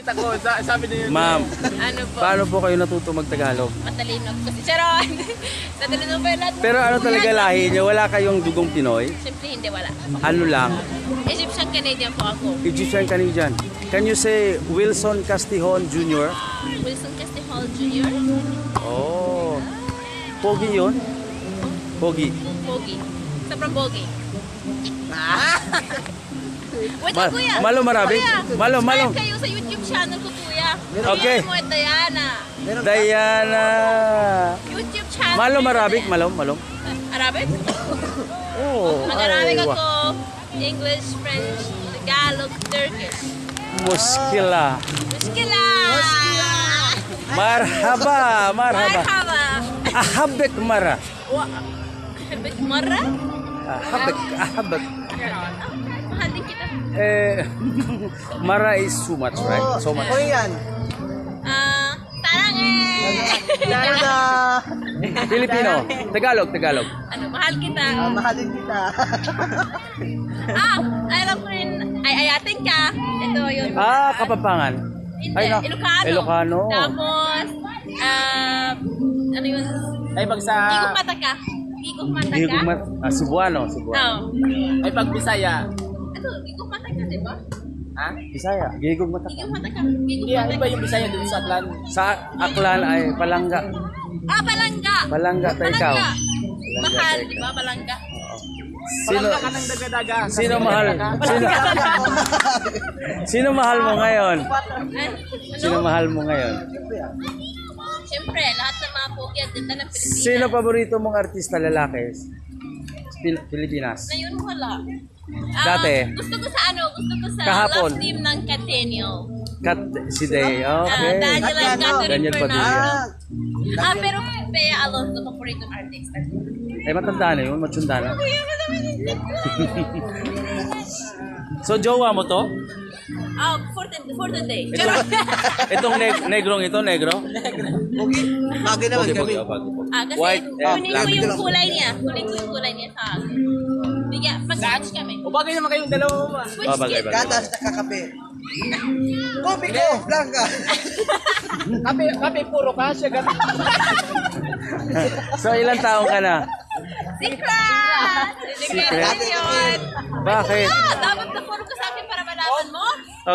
nakita ko, sabi niyo yun. Ma'am, Ano po? paano po kayo natuto magtagalog? Matalino po kasi. Charon! Sa telenovela. Pero ano talaga lahi niyo? Wala kayong dugong Pinoy? Siyempre hindi, wala. Ano lang? Egyptian Canadian po ako. Egyptian Canadian. Can you say Wilson Castillon Jr.? Wilson Castillon Jr. Oh. Pogi yun? Pogi. Pogi. Sobrang pogi. Wait, Ma- kuya. malo marami? Kuya, Malo. subscribe kayo sa YouTube channel ko, kuya. Okay. Kuya mo, Diana. Diana. YouTube channel. Malo marabik, malom. Arabic? Oh. Mag-Arabic ay, ako. English, French, Tagalog, Turkish. Muskila. Muskila! Marhaba. Marhaba! Ahabek mara. Habik marra? Ahabek. Mahal din kita. Mara is so much, right? So much. Korean. Sarangin! Filipino. Tagalog. Ano, mahal kita. Mahalin kita. Alam ko rin, ayatin ka. Ito yun. Kapampangan. Hindi, Ilocano. Ilocano. Tapos, ano yun? Ay, pag sa... Gigong mata ka. Gigong mata Hindi ka? ko Cebuano. Oo. Ay, pag Bisaya. Ito, gigong mata ka, di ba? Ha? Bisaya. Gigong mata. Gigong mata ka. Gigong Hindi, mata iba ka. yung Bisaya dun sa Aklan. Sa Aklan ay palangga. Palangga. Palangga tayo ikaw. Mahal, di ba? Palangga. Sino Palangga ka ng daga-daga. Sino mahal? Sino mahal mo ngayon? Sino Ano? mahal mo ngayon? Siyempre, lahat ng mga pogi at ganda ng Pilipinas. Sino paborito mong artista lalaki? Pilipinas. Ngayon wala. Dati? Gusto ko sa Kahapon? love team ng Catenio. Si Day. Okay. Daniel and Catherine Daniel Padilla. Fernando. Pero Bea Alonso, paborito ng artist. Eh, matanda na yun. Matsunda na. Kuya, madami din. So, jowa mo to? For the day. Itong negrong ito, negro? Pogi. Bagay naman kami. Kasi White and kunin ko yung kulay niya. Kunin ko yung kulay niya sa akin. Bigyan, mag-match kami. O bagay naman kayong dalawa mo. Switch bagay, kit. bagay. Gatas na kakape. Kopi ko, blanca. Kape puro ka siya. So, ilang taong ka na? Secret! Secret? Yun. Bakit? Dapat na puro ka sa akin para malaman mo.